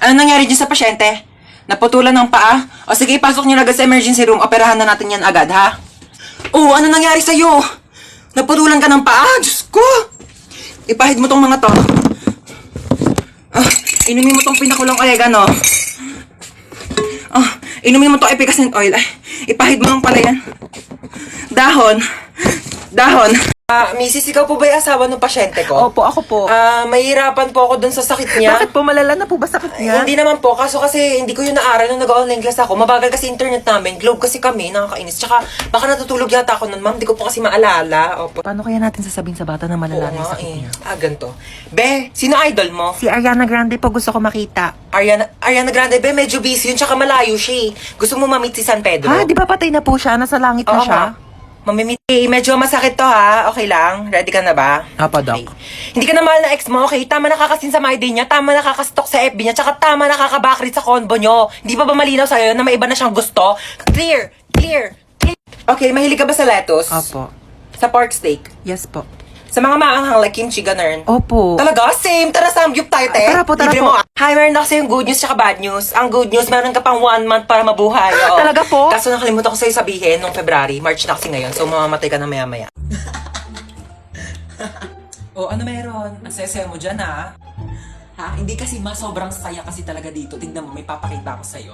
Ano nangyari dyan sa pasyente? Naputulan ng paa? O sige, pasok niyo na agad sa emergency room. Operahan na natin yan agad, ha? Oh, ano nangyari sa'yo? Naputulan ka ng paa? Diyos ko! Ipahid mo tong mga to. Inumin mo tong pinakulong oregano. Inumin mo tong efficacent oil. Ay, ipahid mo lang pala yan. Dahon. Mrs. ikaw po ba yung asawa ng pasyente ko? Opo, ako po. Mahirapan po ako dun sa sakit niya. Bakit po? Malala na po ba sakit niya? Hindi naman po, kaso kasi hindi ko yun naaral nung nag-online class ako. Mabagal kasi internet namin, globe kasi kami, nakakainis. Tsaka baka natutulog yata ako nun, ma'am, di ko po kasi maalala. Opo. Paano kaya natin sasabihin sa bata na malala na yung sakit niya? Ganito. Be, sino idol mo? Si Ariana Grande po gusto ko makita. Ariana Grande, be, medyo busy yun, tsaka malayo siya. Gusto mo ma-meet si San Pedro? Ha? Di ba patay na po siya? Nasa langit na Oo siya? nga. Mamimit. Medyo masakit to ha. Okay lang? Ready ka na ba? Apo, Doc. Okay. Hindi ka na mahal na ex mo, okay? Tama nakakasin sa my day niya, tama nakakastok sa FB niya, tsaka tama nakakabakrit sa convo nyo. Hindi pa ba malinaw sa'yo na may iba na siyang gusto? Clear. Okay, mahilig ka ba sa lettuce? Opo. Sa pork steak? Yes po. Sa mga maanghang like kimchi, ganun? Opo. Talaga? Same! Tara, samgyup tayo, te! Tara po. Libre mo. Hi, meron ako sa'yo good news tsaka bad news. Ang good news, meron ka pang 1 month para mabuhay. Oo. Talaga po? Kaso nakalimutan ko sa'yo sabihin nung February, March na kasi ngayon, so mamamatay ka na maya-maya. Ano meron? Ang saya mo dyan, ha? Ha? Hindi kasi sobrang saya kasi talaga dito. Tignan mo, may papakita ako sa'yo.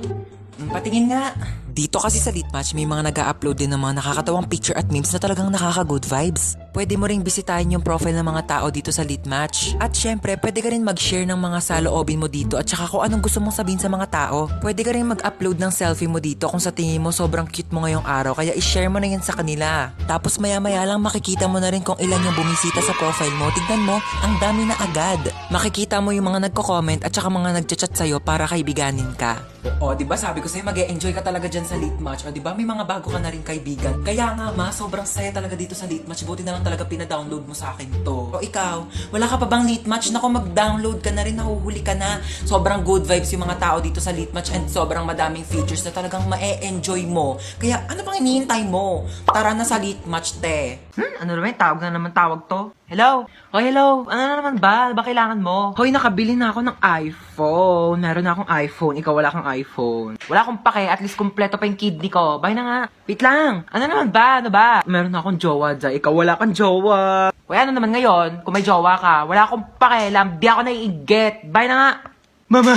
Patingin nga. Dito kasi sa Litmatch, may mga nag-a-upload din ng mga nakakatawang picture at memes na talagang nakaka-good vibes. Pwede mo ring bisitahin yung profile ng mga tao dito sa Litmatch. At syempre, pwede ka rin mag-share ng mga saloobin mo dito at saka kung anong gusto mong sabihin sa mga tao. Pwede ka rin mag-upload ng selfie mo dito kung sa tingin mo sobrang cute mo ngayong araw, kaya i-share mo na yan sa kanila. Tapos maya-maya lang makikita mo na rin kung ilan yung bumisita sa profile mo. Tignan mo, ang dami na agad. Makikita mo yung mga nagko-comment at saka mga nagchat-chat sa'yo para kaibiganin ka. Diba sabi ko sa'yo, mag-e-enjoy ka talaga dyan sa Litmatch. Diba may mga bago ka na rin kaibigan. Kaya nga sobrang saya talaga dito sa Litmatch. Buti na lang talaga pina-download mo sa akin to. O ikaw, wala ka pa bang Litmatch? Naku, mag-download ka na rin, nahuhuli ka na. Sobrang good vibes yung mga tao dito sa Litmatch and sobrang madaming features na talagang ma-e-enjoy mo. Kaya ano pang hinihintay mo? Tara na sa Litmatch, te. Ano naman? Tawag to? Hello? Oh, hello. Ano na naman ba? Ba kailangan mo? Hoy, nakabili na ako ng iPhone. Meron na akong iPhone. Ikaw wala kang iPhone. Wala akong pake. At least kompleto pa yung kidney ko. Bye na nga. Wait lang. Ano naman ba? Ano ba? Meron na akong jowa dyan. Ikaw wala kang jowa. O ano naman ngayon? Kung may jowa ka, wala akong pakialam. Di ako naiigit. Bye na nga. Mama!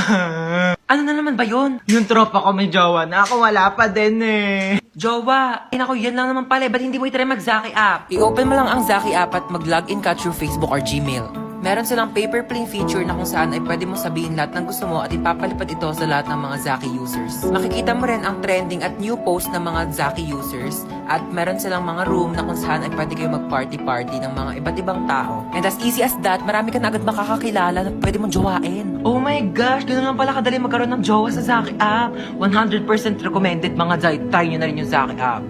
Ano na naman ba yun? Yung tropa ko may jowa na ako wala pa din eh. Jowa! Ay naku, yan lang naman pala. Ba't hindi mo itry mag-Zaki app? I-open mo lang ang Zaki app at mag-login ka through Facebook or Gmail. Meron silang paper plane feature na kung saan ay pwede mo sabihin lahat ng gusto mo at ipapalipad ito sa lahat ng mga Zaki users. Makikita mo rin ang trending at new post ng mga Zaki users at meron silang mga room na kung saan ay pwede kayo mag-party-party ng mga iba't ibang tao. And as easy as that, marami ka na agad makakakilala na pwede mong jowain. Oh my gosh, gano'n lang pala kadali magkaroon ng jowa sa Zaki app. 100% recommended mga Zay. Try nyo na rin yung Zaki app.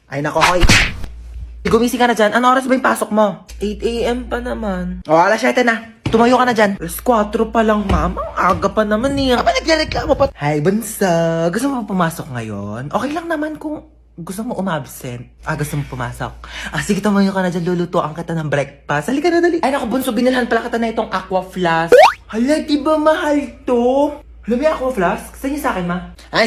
Ay nako, hoy. Gumising ka na dyan. Ano oras ba yung pasok mo? 8 a.m. pa naman. O, alas 7 na. Tumayo ka na dyan. Alas 4 pa lang, ma'am. Ang aga pa naman niya. Aba, nagreklamo pa. Hi, Bansa. Gusto mo pumasok ngayon? Okay lang naman kung gusto mo umabsent. Gusto mo pumasok. Sige, tumayo ka na dyan. Lulutuan kita ng breakfast. Halika na, dali. Ay, naku, Bunso. Binilhan pala kita na itong aqua flask. Hala, di ba mahal to? Hala, may aqua flask? Saan niya sa akin, ma? Ay,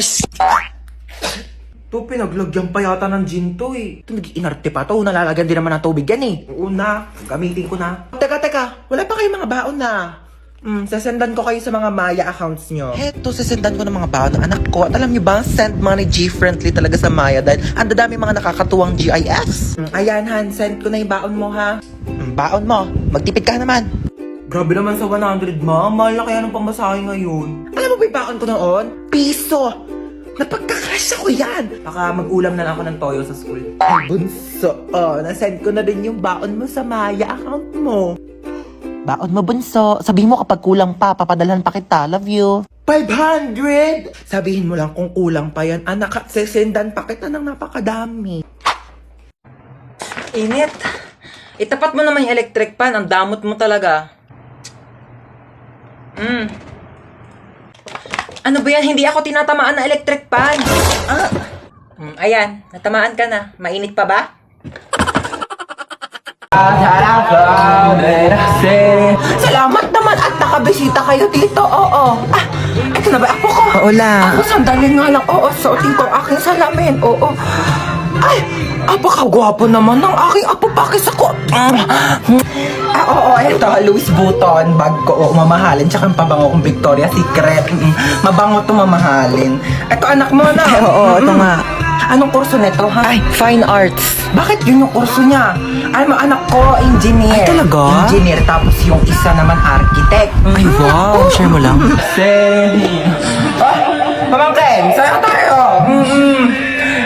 to, pinaglagyan pa yata ng gin to eh. Ito, nag-iinarte pa to. Nalalagyan din naman ng tubig yan eh. Oo na, gamitin ko na. Teka, wala pa kayong mga baon na. Sasendan ko kayo sa mga Maya accounts nyo. Heto, sasendan ko ng mga baon ng anak ko. At alam nyo ba, send money G-friendly talaga sa Maya dahil ang dadami mga nakakatuwang GIFs. Ayan, Han, send ko na yung baon mo, ha? Baon mo, magtipid ka naman. Grabe naman sa 100, ma. Mahal na kaya ng pamasahe ngayon. Alam mo ba yung baon ko noon? Piso! Napagkakasya ko yan! Baka mag-ulam na lang ako ng toyo sa school. Ay, Bunso, nasend ko na din yung baon mo sa Maya account mo. Baon mo, Bunso. Sabihin mo kapag kulang pa, papadalhan pa kita. Love you. 500! Sabihin mo lang kung kulang pa yan. Anak, at sesendan pa kita ng napakadami. Init. Itapat mo naman yung electric pan. Ang damot mo talaga. Ano ba yan? Hindi ako tinatamaan ng electric pan. Ayan, natamaan ka na. Mainit pa ba? Salamat naman! naman at nakabisita kayo dito, oo. Ah, ito na ba ako ko? Oo lang. Ako, sandali nga lang, oo, suotin ko ang aking salamin, oo. Ay, apakagwapo naman ng aking apo, pakis ako. Oo, ito, Louis Vuitton, bag ko, mamahalin, tsaka ang pabango kong Victoria's Secret. Mabango to mamahalin. Ito, anak mo na. Oo, ito nga. Anong kurso nito, ha? Ay, fine arts. Bakit yun yung kurso niya? Ano, anak ko, engineer. Ay, talaga? Engineer, tapos yung isa naman architect. Ay, wow. Share mo lang. Same. Pamangkin, saya tayo.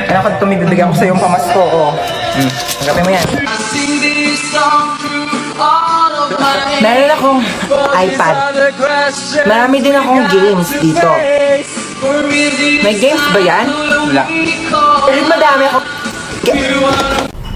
Anak ko, tumibibigyan ko sa yung pamasko, oh. Tanggapin mo yan. Meron akong iPad. Marami din akong games dito. May games ba yan? Wala. Pero madami ako.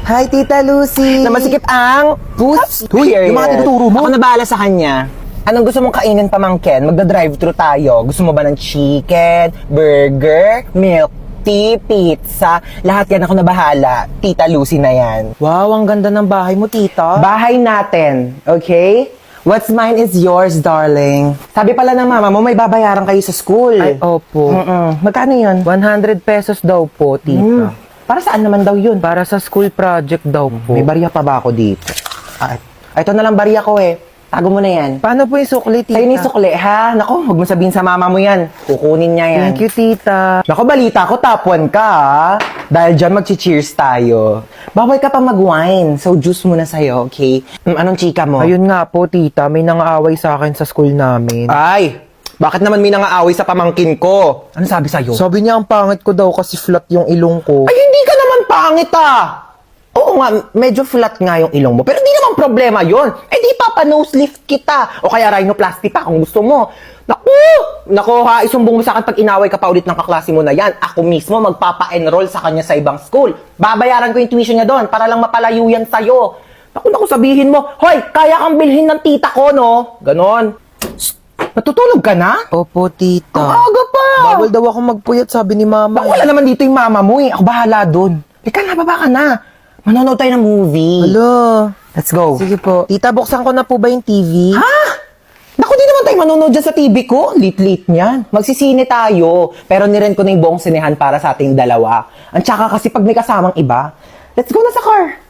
Hi, Tita Lucy. Namasikip ang puss. Yung mga tinuturo mo. Ako na bahala sa kanya. Anong gusto mong kainin, pamangkin? Magda-drive-thru tayo. Gusto mo ba ng chicken, burger, milk tea, pizza? Lahat yan ako na bahala. Tita Lucy na yan. Wow, ang ganda ng bahay mo, Tita. Bahay natin, okay? What's mine is yours, darling. Sabi pala ng mama mo, may babayaran kayo sa school. Ay, opo. Magkano yun? 100 pesos daw po, Tita. Para saan naman daw yun? Para sa school project daw po. May barya pa ba ako dito? Ito na lang barya ko eh. Tago mo na yan. Paano po yung sukli, Tita? Sa'yo ni sukli, ha? Naku, huwag mo sabihin sa mama mo yan. Kukunin niya yan. Thank you, Tita. Naku, balita ko, top 1 ka, ha? Dahil dyan, mag-cheers tayo. Bawal ka pa mag-wine, so juice muna sa'yo, okay? Anong chika mo? Ayun nga po, Tita. May nangaaway sa akin sa school namin. Ay! Bakit naman may nangaaway sa pamangkin ko? Ano sabi sa'yo? Sabi niya ang pangit ko daw kasi flat yung ilong ko. Ay, hindi ka naman pangit, ah! Oo nga, medyo flat nga yung ilong mo. Pero di naman problema yon. Eh di papa-nose lift kita. O kaya rhinoplasty pa kung gusto mo. Naku! Naku ha, isumbong mo sa akin pag inaway ka pa ulit ng kaklase mo na yan. Ako mismo magpapa-enroll sa kanya sa ibang school. Babayaran ko yung tuition niya doon para lang mapalayo yan sa'yo. Naku, sabihin mo, hoy, kaya kang bilhin ng tita ko, no? Ganon. Shh, natutulog ka na? Opo, Tita. Ang aga pa! Bawal daw ako magpuyat, sabi ni Mama. Baka wala naman dito yung mama mo eh. Ako bahala doon. Ika na, baba ka na. Manonood tayo ng movie. Hello. Let's go. Sige po. Tita, buksan ko na po ba yung TV? Ha? Naku, di naman tayo manonood dyan sa TV ko. Lit-lit niyan. Magsisine tayo. Pero nirent ko na yung buong sinehan para sa ating dalawa. Ang tsaka kasi pag may kasamang iba, let's go na sa car.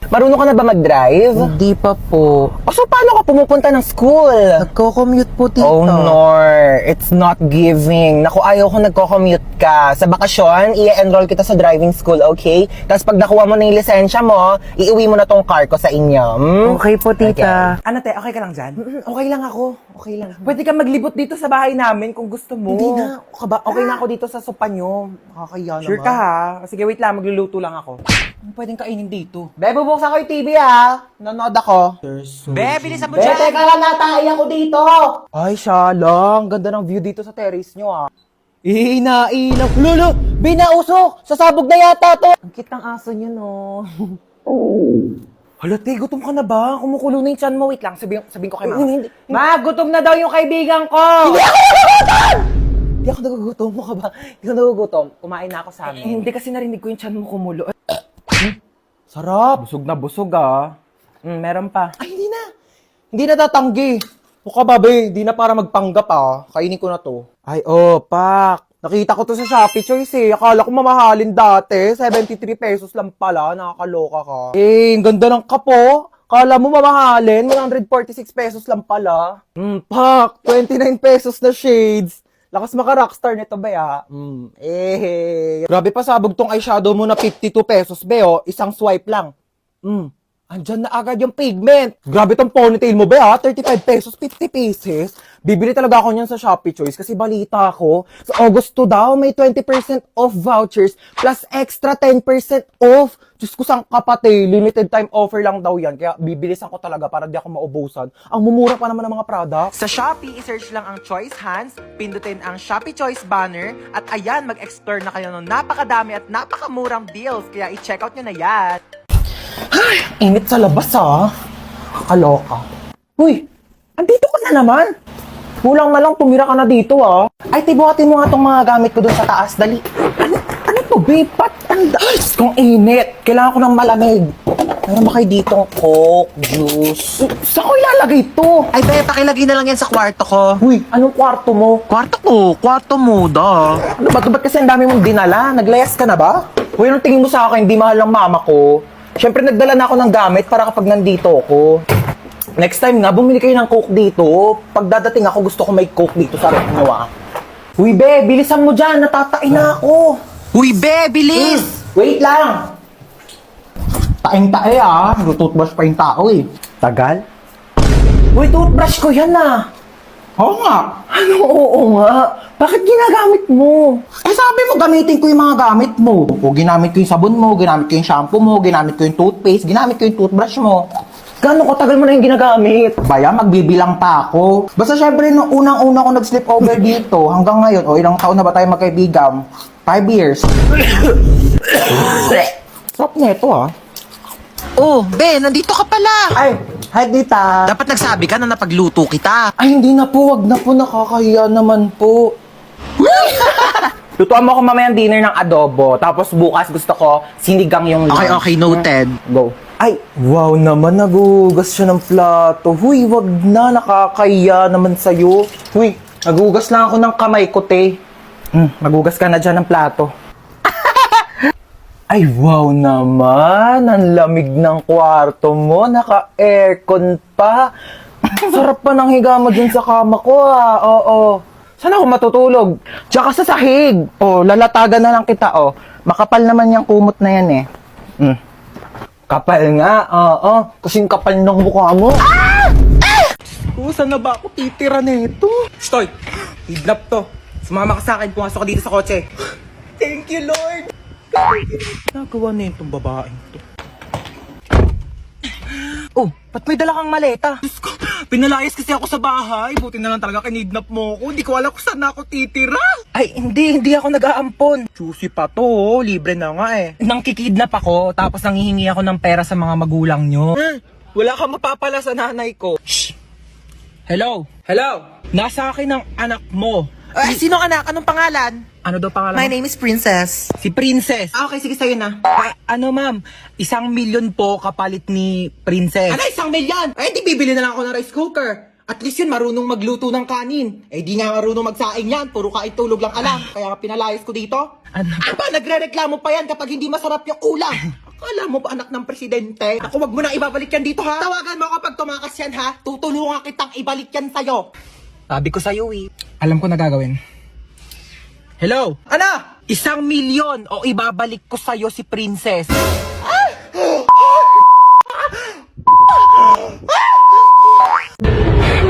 Marunong ka na ba mag-drive? Hindi pa po. O so, paano ka pumupunta ng school? Nagko-commute po, Tita. Oh, Nor. It's not giving. Naku, ayaw ko nagko-commute ka. Sa bakasyon, i-enroll kita sa driving school, okay? Tapos pag nakuha mo na yung lisensya mo, iuwi mo na tong car ko sa inyo. Okay po, Tita. Ano te, okay ka lang dyan? Okay lang ako. Okay lang. Pwede ka maglibot dito sa bahay namin kung gusto mo. Hindi na. Okay na ako dito sa sopa nyo. Nakakaya naman. Sure ka ha? Sige, wait lang. Magluluto lang ako. Ano pwedeng kainin dito? Bebe, bubuksan ko yung TV ha. Nanonood ako. Be, bilisan mo Bebe, teka lang natay ako dito. Ay, siya lang. Ganda ng view dito sa terrace nyo ha. Inainaw. Lolo, binausok. Sasabog na yata to. Ang cute ng aso nyo, no? Hala, te, gutom ka na ba? Kumukulo na yung tiyan mo. Wait lang, sabihin ko kay mama. Ma, gutom na daw yung kaibigan ko! Hindi ako nagugutom! Hindi ako nagugutom mo ka ba? Hindi ako nagugutom. Kumain na ako sa amin. Hindi kasi narinig ko yung tiyan mo kumulo. Sarap! Busog na busog ah. Meron pa. Ay, hindi na. Hindi na tatanggi. Mukha ba, be? Hindi na para magpanggap ah. Kainin ko na to. Ay, pak. Nakita ko to sa Shopee Choice eh. Akala ko mamahalin dati. 73 pesos lang pala. Nakakaloka ka. Eh, ang ganda ng kapo. Kala mo mamahalin. 146 pesos lang pala. Pak. 29 pesos na shades. Lakas maka-rockstar nito ba ya? Grabe pa sabog tong eyeshadow mo na 52 pesos be oh. Isang swipe lang. Andyan na agad yung pigment. Grabe tong ponytail mo ba ha? 35 pesos, 50 pieces. Bibili talaga ako niyan sa Shopee Choice kasi balita ko, sa August 2 daw may 20% off vouchers plus extra 10% off. Diyos ko sang kapate, limited time offer lang daw yan. Kaya bibilisan ko talaga para di ako maubusan. Ang mumura pa naman ng mga products. Sa Shopee, isearch lang ang Choice Hands, pindutin ang Shopee Choice banner, at ayan, mag-explore na kayo ng napakadami at napakamurang deals. Kaya i-check out nyo na yan. Init sa labas ha. Kaloka. Uy, andito ka na naman. Kulang na lang tumira ka na dito ha. Ay, tibuhatin mo nga tong mga gamit ko dun sa taas. Dali. Ano to, babe? Ba't ang kung init? Kailangan ko ng malamig. Meron ba kayo ditong Coke, juice? Saan ko ilalagay ito? Ay, be, pakilagay na lang yan sa kwarto ko. Uy, anong kwarto mo? Kwarto ko, kwarto mo, da. Ano ba? Ba't kasi ang dami mong dinala? Naglayas ka na ba? Uy, anong tingin mo sa akin? Di mahal ang mama ko. Siyempre, nagdala na ako ng gamit para kapag nandito ako. Next time nga, bumili kayo ng Coke dito. Pag dadating ako, gusto ko may Coke dito sa rep nyo, ah. Uy, be, bilisan mo dyan. Natatain na ako. Uy, be, bilis! Wait lang! Taing-tae ah. Toothbrush pa yung tao eh. Tagal? Uy, toothbrush ko yan ah. Oo nga. Ano oo nga? Bakit ginagamit mo? Eh sabi mo gamitin ko yung mga gamit mo. O ginamit ko yung sabon mo, ginamit ko yung shampoo mo, ginamit ko yung toothpaste, ginamit ko yung toothbrush mo. Gano'ng katagal mo na yung ginagamit? Baya, magbibilang pa ako. Basta syempre, nung unang-una ko nag-sleep over dito, hanggang ngayon, o ilang taon na ba tayo magkaibigan? 5 years. Sarap nito ah. Oh, be, nandito ka pala. Ay, hi Tita. Dapat nagsabi ka na napagluto kita. Ay, hindi na po. Wag na po. Nakakahiya naman po. Lutuan mo ako mamayang dinner ng adobo. Tapos bukas gusto ko sinigang yung lunch. Okay, noted. Go. Ay, wow naman. Nagugas siya ng plato. Huy, wag na. Nakakahiya naman sa'yo. Huy, nagugas lang ako ng kamay ko, te. Magugas ka na dyan ng plato. Ay, wow naman. Ang lamig ng kwarto mo. Naka-aircon pa. Sarap pa ng higa mo dyan sa kama ko, ah. Oo. Saan ako matutulog? Tsaka sa sahig. Oh, lalatagan na lang kita, oh. Makapal naman yung kumot na yan, eh. Kapal nga, oo. Kasing kapal ng mukha mo. Ah! Saan na ba ako titira nito? Stoy! Hidlap to. Sumama ka sa akin. Pumasok ka dito sa kotse. Thank you, Lord! Nagawa na itong babaeng to. Oh, ba't may dala kang maleta? Diyos ko, pinalayas kasi ako sa bahay. Buti na lang talaga kinidnap mo ako. Hindi ko alam kung saan ako titira. Ay, hindi ako nag-aampon. Susi pa to, oh. Libre na nga eh. Nang kikidnap ako, tapos nanghihingi ako ng pera sa mga magulang nyo. Wala kang mapapala sa nanay ko. Shh! Hello? Hello? Nasa akin ang anak mo. Ay, sino anak? Anong pangalan? Ano daw pangalan My mo? name is Princess. Si Princess. Okay, sige sa'yo na. Ano ma'am, 1,000,000 po kapalit ni Princess. Ano, 1,000,000? Eh, di bibili na lang ako ng rice cooker. At least yun, marunong magluto ng kanin. Eh, di nga marunong magsaing yan. Puro kain tulog lang alam. Kaya nga pinalayas ko dito. Aba, nagre-reklamo pa yan kapag hindi masarap yung ulam. Akala mo ba anak ng presidente? Ako, wag mo na ibabalik yan dito ha. Tawagan mo kapag tumakas yan ha. Tutulungan kitang ibalik yan sa'yo. Sabi ko sa'yo eh. Alam ko na gagawin. Hello? Ano? 1,000,000 o ibabalik ko sa'yo si Princess.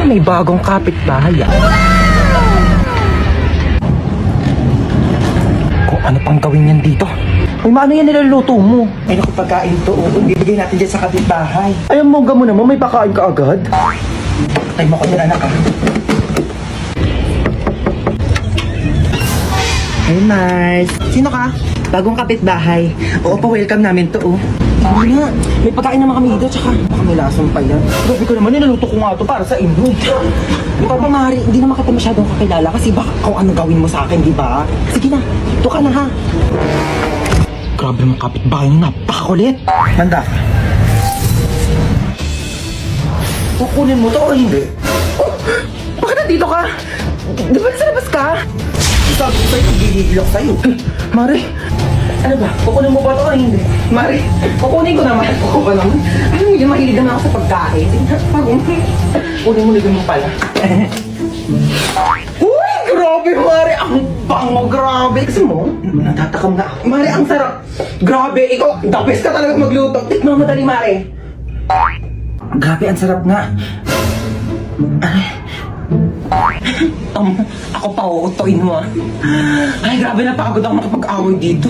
May bagong kapitbahay ah. Kung ano pang gawin yan dito. Uy, maano yan niluluto mo? Ay, naku, pagkain to. Bibigay natin dyan sa kapitbahay. Ay, ang mongga mo naman, may pakain ka agad. Patay mo ko din, anak ah. Hey, Mars. Sino ka? Bagong kapitbahay. Oo pa, welcome namin to, oh. Sabi nga, may pagkain naman kami dito, tsaka baka may lasang pa yan. Grabe ko naman, nilaluto ko nga to para sa inyo. Di ba, Mari, hindi naman kita masyadong kakilala kasi baka kung ano gawin mo sa akin, di ba? Sige na, ito ka na ha. Grabe mga kapitbahay nyo, napakakulit. Handa. Kukunin mo to o hindi? Oh, bakit nandito ka? Di ba nasa labas ka? Sabi ko sa'yo, gigigil ako sa'yo. Mari, ano ba? Kukunin mo ba ito o hindi? Mari, kukunin ko naman. Kukunin ko naman. Alam mo yun, mahilig naman ako sa pagkain. Kunin mo mo pala. Uy, grabe, Mari. Ang bango, grabe. Kasi mo, natatakam na ako. Mari, ang sarap. Grabe, ikaw, the best ka talaga magluto. Tikman mo dali, Mari. Grabe, ang sarap nga. Ako pa, uutoin mo ah. Ay, grabe, napagod ako makapag-away dito.